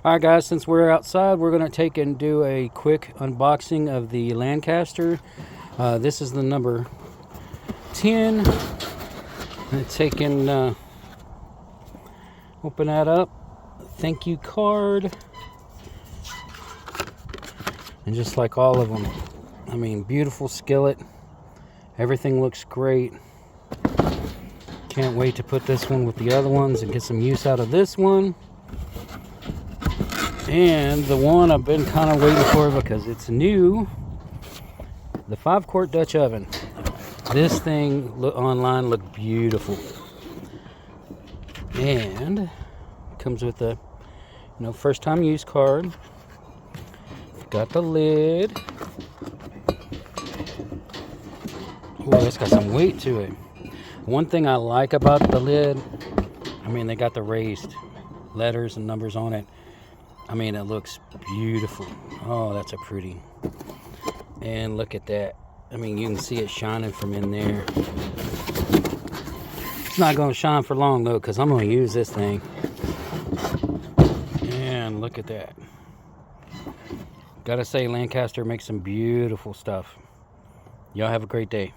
Alright guys, since we're outside, we're going to take and do a quick unboxing of the Lancaster. This is the number 10. I'm going to take and open that up. Thank you card. And just like all of them, I mean, beautiful skillet. Everything looks great. Can't wait to put this one with the other ones and get some use out of this one. And the one I've been kind of waiting for because it's new, the 5-quart Dutch oven. This thing online looked beautiful, and comes with a first time use card. Got the lid. Oh, it's got some weight to it. One thing I like about the lid, I mean, they got the raised letters and numbers on it. I mean, it looks beautiful. Oh, that's a pretty. And look at that. I mean, you can see it shining from in there. It's not going to shine for long, though, because I'm going to use this thing. And look at that. Gotta say, Lancaster makes some beautiful stuff. Y'all have a great day.